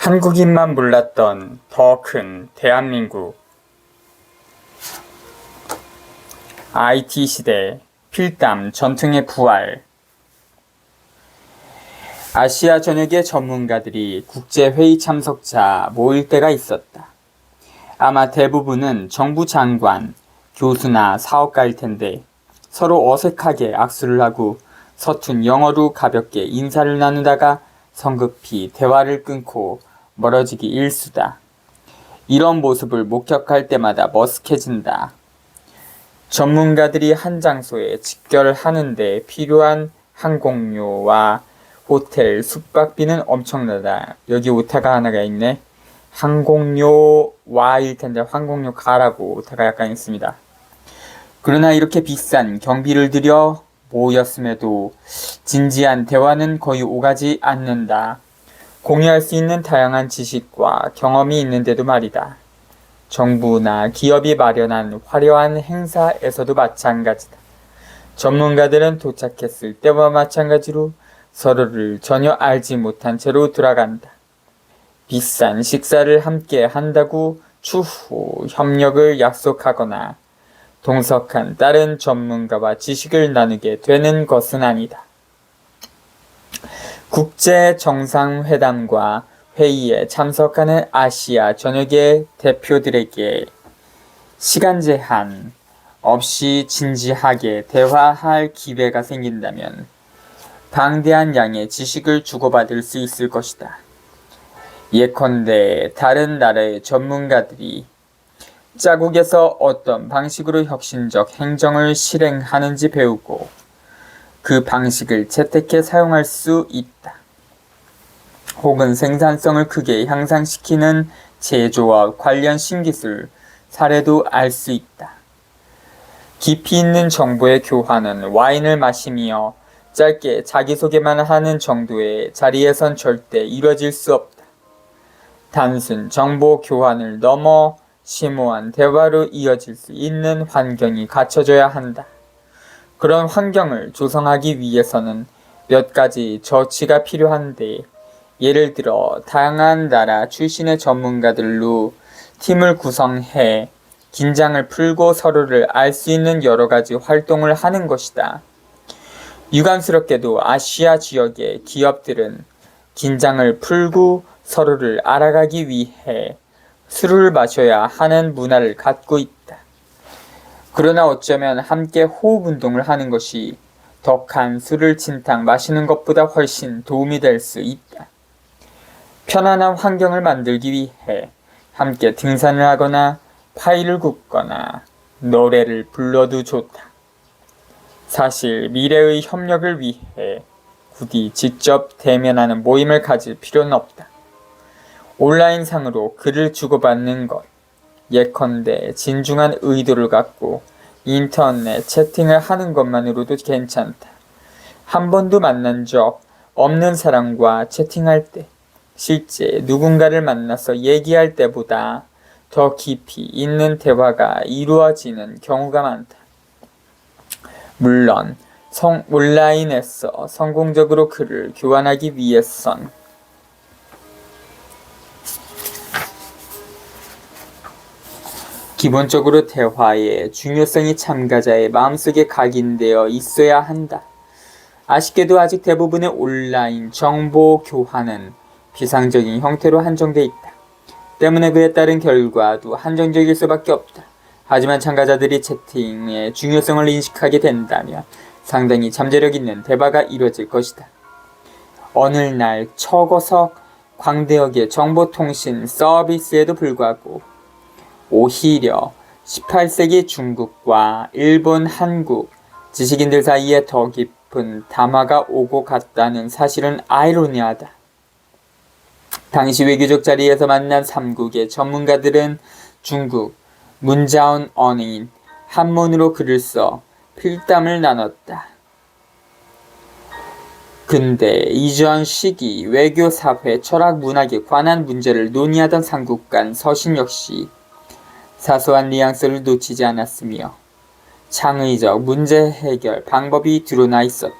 한국인만 몰랐던 더 큰 대한민국. IT 시대 필담 전통의 부활. 아시아 전역의 전문가들이 국제회의 참석자 모일 때가 있었다. 아마 대부분은 정부 장관, 교수나 사업가일 텐데 서로 어색하게 악수를 하고 서툰 영어로 가볍게 인사를 나누다가 성급히 대화를 끊고 멀어지기 일쑤다. 이런 모습을 목격할 때마다 머쓱해진다. 전문가들이 한 장소에 직결하는데 필요한 항공료와 호텔, 숙박비는 엄청나다. 여기 오타가 하나가 있네. 항공료와일 텐데 항공료 가라고 오타가 약간 있습니다. 그러나 이렇게 비싼 경비를 들여 모였음에도 진지한 대화는 거의 오가지 않는다. 공유할 수 있는 다양한 지식과 경험이 있는데도 말이다. 정부나 기업이 마련한 화려한 행사에서도 마찬가지다. 전문가들은 도착했을 때와 마찬가지로 서로를 전혀 알지 못한 채로 돌아간다. 비싼 식사를 함께 한다고 추후 협력을 약속하거나 동석한 다른 전문가와 지식을 나누게 되는 것은 아니다. 국제정상회담과 회의에 참석하는 아시아 전역의 대표들에게 시간 제한 없이 진지하게 대화할 기회가 생긴다면 방대한 양의 지식을 주고받을 수 있을 것이다. 예컨대 다른 나라의 전문가들이 자국에서 어떤 방식으로 혁신적 행정을 실행하는지 배우고 그 방식을 채택해 사용할 수 있다. 혹은 생산성을 크게 향상시키는 제조와 관련 신기술 사례도 알 수 있다. 깊이 있는 정보의 교환은 와인을 마시며 짧게 자기소개만 하는 정도의 자리에선 절대 이뤄질 수 없다. 단순 정보 교환을 넘어 심오한 대화로 이어질 수 있는 환경이 갖춰져야 한다. 그런 환경을 조성하기 위해서는 몇 가지 조치가 필요한데, 예를 들어 다양한 나라 출신의 전문가들로 팀을 구성해 긴장을 풀고 서로를 알 수 있는 여러 가지 활동을 하는 것이다. 유감스럽게도 아시아 지역의 기업들은 긴장을 풀고 서로를 알아가기 위해 술을 마셔야 하는 문화를 갖고 있다. 그러나 어쩌면 함께 호흡 운동을 하는 것이 덕한 술을 진탕 마시는 것보다 훨씬 도움이 될 수 있다. 편안한 환경을 만들기 위해 함께 등산을 하거나 파이를 굽거나 노래를 불러도 좋다. 사실 미래의 협력을 위해 굳이 직접 대면하는 모임을 가질 필요는 없다. 온라인상으로 글을 주고받는 것, 예컨대 진중한 의도를 갖고 인터넷 채팅을 하는 것만으로도 괜찮다. 한 번도 만난 적 없는 사람과 채팅할 때 실제 누군가를 만나서 얘기할 때보다 더 깊이 있는 대화가 이루어지는 경우가 많다. 물론 온라인에서 성공적으로 글을 교환하기 위해선 기본적으로 대화의 중요성이 참가자의 마음속에 각인되어 있어야 한다. 아쉽게도 아직 대부분의 온라인 정보 교환은 비상적인 형태로 한정돼 있다. 때문에 그에 따른 결과도 한정적일 수밖에 없다. 하지만 참가자들이 채팅의 중요성을 인식하게 된다면 상당히 잠재력 있는 대화가 이루어질 것이다. 어느 날 초고속 광대역의 정보통신 서비스에도 불구하고 오히려 18세기 중국과 일본, 한국 지식인들 사이에 더 깊은 담화가 오고 갔다는 사실은 아이러니하다. 당시 외교적 자리에서 만난 3국의 전문가들은 중국 문자온 언어인 한문으로 글을 써 필담을 나눴다. 근데 이전 시기 외교, 사회, 철학, 문학에 관한 문제를 논의하던 삼국 간 서신 역시 사소한 뉘앙스를 놓치지 않았으며 창의적 문제 해결 방법이 드러나 있었다.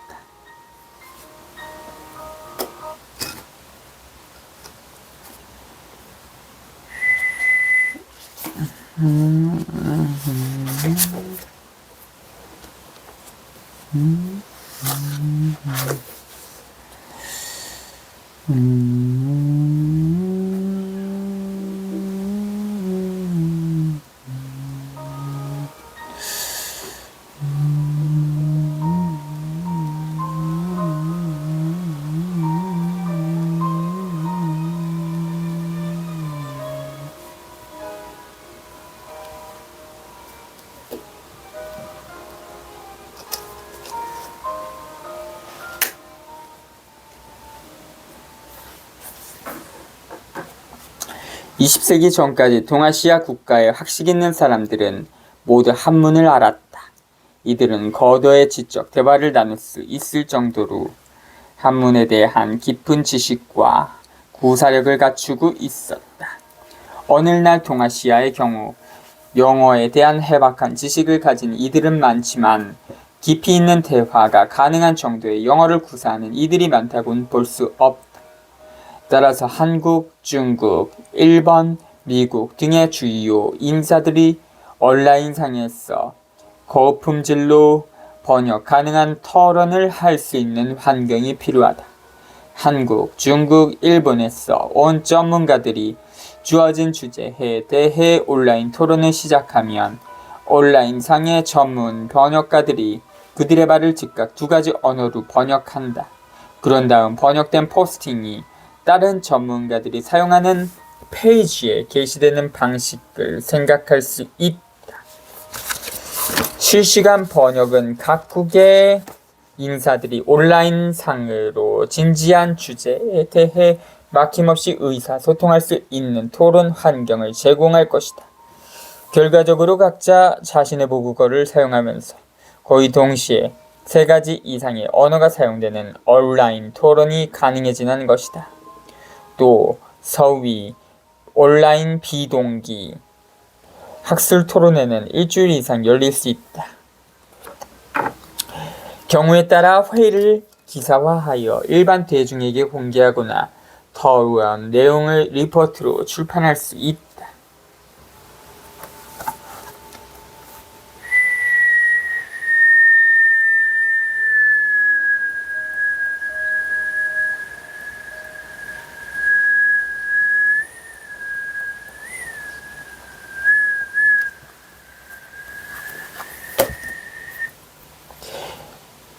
20세기 전까지 동아시아 국가에 학식 있는 사람들은 모두 한문을 알았다. 이들은 거더의 지적 대화를 나눌 수 있을 정도로 한문에 대한 깊은 지식과 구사력을 갖추고 있었다. 오늘날 동아시아의 경우 영어에 대한 해박한 지식을 가진 이들은 많지만 깊이 있는 대화가 가능한 정도의 영어를 구사하는 이들이 많다고는 볼 수 없다. 따라서 한국, 중국, 일본, 미국 등의 주요 인사들이 온라인상에서 고품질로 번역 가능한 토론을 할 수 있는 환경이 필요하다. 한국, 중국, 일본에서 온 전문가들이 주어진 주제에 대해 온라인 토론을 시작하면 온라인상의 전문 번역가들이 그들의 말을 즉각 2가지 언어로 번역한다. 그런 다음 번역된 포스팅이 다른 전문가들이 사용하는 페이지에 게시되는 방식을 생각할 수 있다. 실시간 번역은 각국의 인사들이 온라인상으로 진지한 주제에 대해 막힘없이 의사소통할 수 있는 토론 환경을 제공할 것이다. 결과적으로 각자 자신의 모국어를 사용하면서 거의 동시에 3가지 이상의 언어가 사용되는 온라인 토론이 가능해지는 것이다. 또 서위, 온라인 비동기, 학술 토론회는 일주일 이상 열릴 수 있다. 경우에 따라 회의를 기사화하여 일반 대중에게 공개하거나 토론 내용을 리포트로 출판할 수 있다.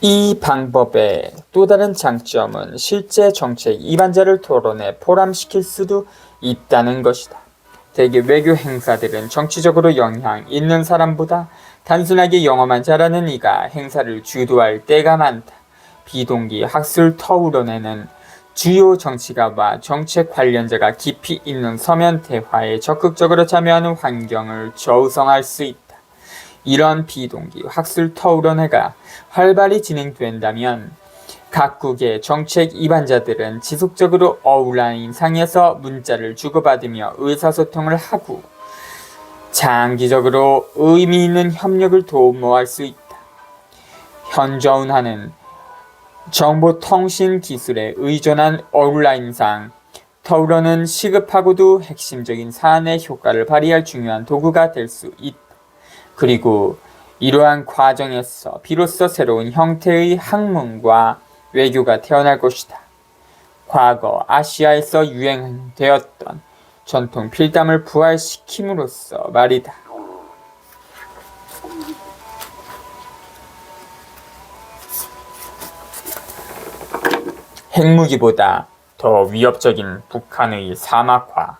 이 방법의 또 다른 장점은 실제 정책 입안자를 토론에 포함시킬 수도 있다는 것이다. 대개 외교 행사들은 정치적으로 영향 있는 사람보다 단순하게 영어만 잘하는 이가 행사를 주도할 때가 많다. 비동기 학술 토론회는 주요 정치가와 정책 관련자가 깊이 있는 서면 대화에 적극적으로 참여하는 환경을 조성할 수 있다. 이런 비동기 학술 토론회가 활발히 진행된다면 각국의 정책 입안자들은 지속적으로 온라인상에서 문자를 주고받으며 의사소통을 하고 장기적으로 의미 있는 협력을 도모할 수 있다. 현존하는 정보통신 기술에 의존한 온라인상 토론은 시급하고도 핵심적인 사안의 효과를 발휘할 중요한 도구가 될 수 있다. 그리고 이러한 과정에서 비로소 새로운 형태의 학문과 외교가 태어날 것이다. 과거 아시아에서 유행되었던 전통 필담을 부활시킴으로써 말이다. 핵무기보다 더 위협적인 북한의 사막화.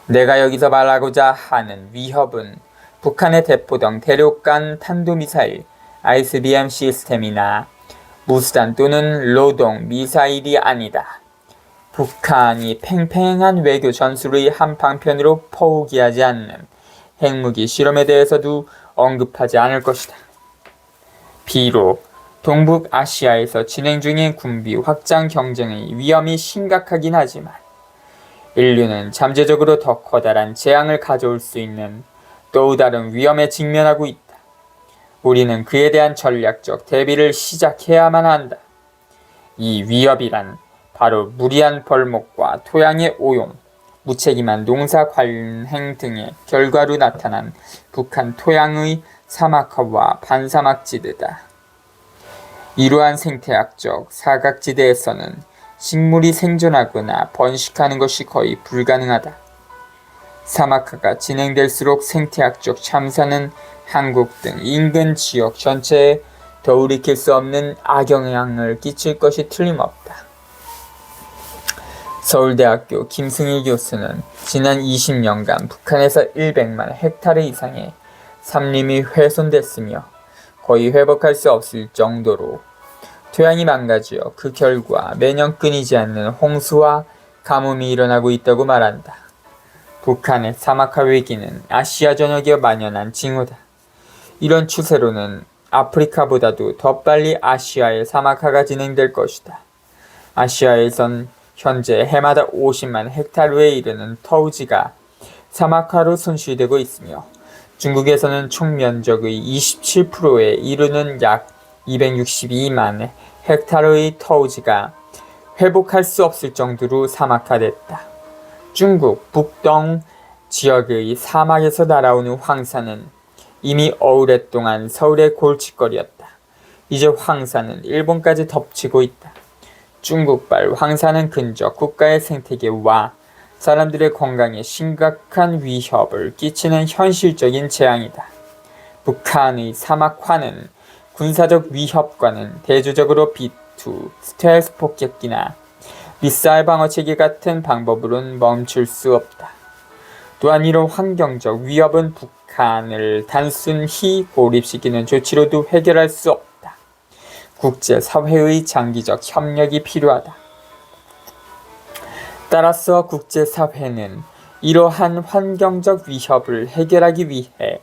내가 여기서 말하고자 하는 위협은 북한의 대포동 대륙간 탄도미사일 ICBM 시스템이나 무수단 또는 로동 미사일이 아니다. 북한이 팽팽한 외교 전술의 한 방편으로 포기하지 않는 핵무기 실험에 대해서도 언급하지 않을 것이다. 비록 동북아시아에서 진행 중인 군비 확장 경쟁의 위험이 심각하긴 하지만 인류는 잠재적으로 더 커다란 재앙을 가져올 수 있는 또 다른 위험에 직면하고 있다. 우리는 그에 대한 전략적 대비를 시작해야만 한다. 이 위협이란 바로 무리한 벌목과 토양의 오용, 무책임한 농사 관행 등의 결과로 나타난 북한 토양의 사막화와 반사막지대다. 이러한 생태학적 사각지대에서는 식물이 생존하거나 번식하는 것이 거의 불가능하다. 사막화가 진행될수록 생태학적 참사는 한국 등 인근 지역 전체에 돌이킬 수 없는 악영향을 끼칠 것이 틀림없다. 서울대학교 김승희 교수는 지난 20년간 북한에서 100만 헥타르 이상의 산림이 훼손됐으며 거의 회복할 수 없을 정도로 토양이 망가져 그 결과 매년 끊이지 않는 홍수와 가뭄이 일어나고 있다고 말한다. 북한의 사막화 위기는 아시아 전역에 만연한 징후다. 이런 추세로는 아프리카보다도 더 빨리 아시아의 사막화가 진행될 것이다. 아시아에선 현재 해마다 50만 헥타르에 이르는 터우지가 사막화로 손실되고 있으며 중국에서는 총 면적의 27%에 이르는 약 262만 헥타르의 터우지가 회복할 수 없을 정도로 사막화됐다. 중국 북동 지역의 사막에서 날아오는 황사는 이미 오랫동안 서울의 골칫거리였다. 이제 황사는 일본까지 덮치고 있다. 중국발 황사는 근접 국가의 생태계와 사람들의 건강에 심각한 위협을 끼치는 현실적인 재앙이다. 북한의 사막화는 군사적 위협과는 대조적으로 B2 스텔스 폭격기나 미사일 방어체계 같은 방법으로는 멈출 수 없다. 또한 이런 환경적 위협은 북한을 단순히 고립시키는 조치로도 해결할 수 없다. 국제사회의 장기적 협력이 필요하다. 따라서 국제사회는 이러한 환경적 위협을 해결하기 위해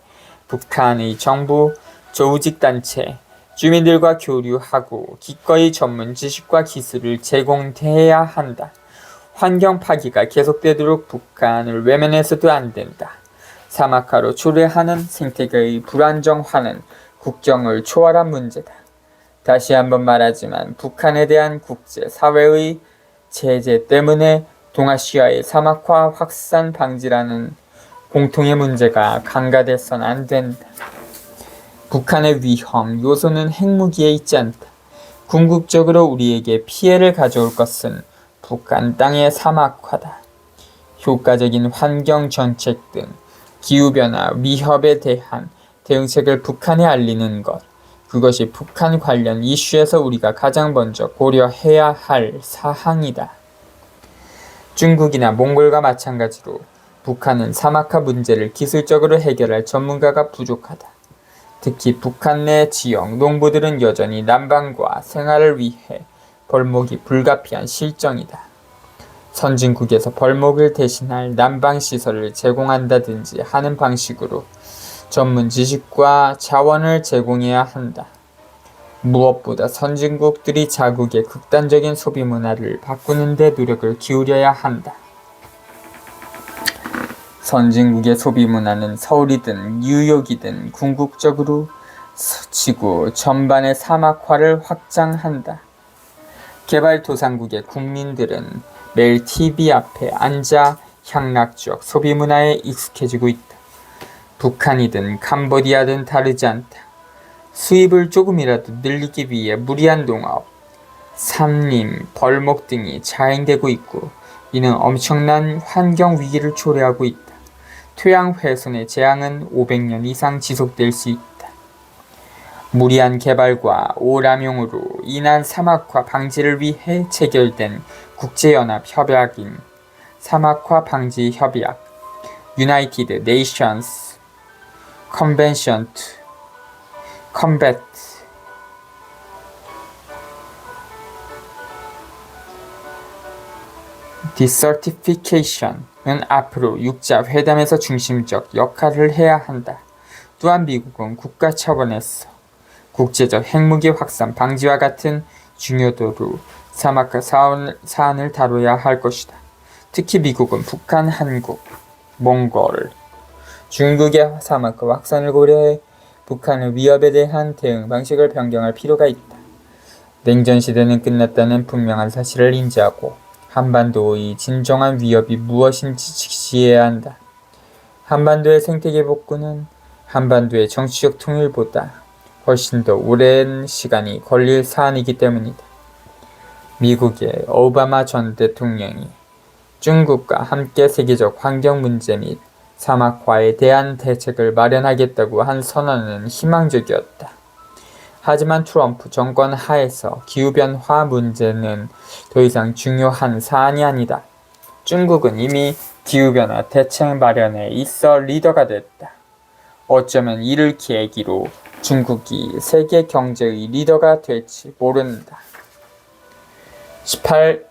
북한의 정부, 조직단체, 주민들과 교류하고 기꺼이 전문 지식과 기술을 제공해야 한다. 환경 파기가 계속되도록 북한을 외면해서도 안 된다. 사막화로 초래하는 생태계의 불안정화는 국경을 초월한 문제다. 다시 한번 말하지만 북한에 대한 국제사회의 제재 때문에 동아시아의 사막화 확산 방지라는 공통의 문제가 간과돼선 안 된다. 북한의 위험 요소는 핵무기에 있지 않다. 궁극적으로 우리에게 피해를 가져올 것은 북한 땅의 사막화다. 효과적인 환경 정책 등 기후변화 위협에 대한 대응책을 북한에 알리는 것, 그것이 북한 관련 이슈에서 우리가 가장 먼저 고려해야 할 사항이다. 중국이나 몽골과 마찬가지로 북한은 사막화 문제를 기술적으로 해결할 전문가가 부족하다. 특히 북한 내 지역 농부들은 여전히 난방과 생활을 위해 벌목이 불가피한 실정이다. 선진국에서 벌목을 대신할 난방시설을 제공한다든지 하는 방식으로 전문 지식과 자원을 제공해야 한다. 무엇보다 선진국들이 자국의 극단적인 소비 문화를 바꾸는 데 노력을 기울여야 한다. 선진국의 소비 문화는 서울이든 뉴욕이든 궁극적으로 지구 전반의 사막화를 확장한다. 개발도상국의 국민들은 매일 TV 앞에 앉아 향락적 소비 문화에 익숙해지고 있다. 북한이든 캄보디아든 다르지 않다. 수입을 조금이라도 늘리기 위해 무리한 농업, 산림, 벌목 등이 자행되고 있고 이는 엄청난 환경 위기를 초래하고 있다. 토양 훼손의 재앙은 500년 이상 지속될 수 있다. 무리한 개발과 오람용으로 인한 사막화 방지를 위해 체결된 국제연합 협약인 사막화 방지 협약 United Nations Convention to Combat Desertification은 앞으로 육자 회담에서 중심적 역할을 해야 한다. 또한 미국은 국가 차원에서 국제적 핵무기 확산 방지와 같은 중요도로 사막화 사안을 다뤄야 할 것이다. 특히 미국은 북한, 한국, 몽골, 중국의 사막화 확산을 고려해 북한의 위협에 대한 대응 방식을 변경할 필요가 있다. 냉전 시대는 끝났다는 분명한 사실을 인지하고 한반도의 진정한 위협이 무엇인지 직시해야 한다. 한반도의 생태계 복구는 한반도의 정치적 통일보다 훨씬 더 오랜 시간이 걸릴 사안이기 때문이다. 미국의 오바마 전 대통령이 중국과 함께 세계적 환경 문제 및 사막화에 대한 대책을 마련하겠다고 한 선언은 희망적이었다. 하지만 트럼프 정권 하에서 기후변화 문제는 더 이상 중요한 사안이 아니다. 중국은 이미 기후변화 대책 마련에 있어 리더가 됐다. 어쩌면 이를 계기로 중국이 세계 경제의 리더가 될지 모른다. 18.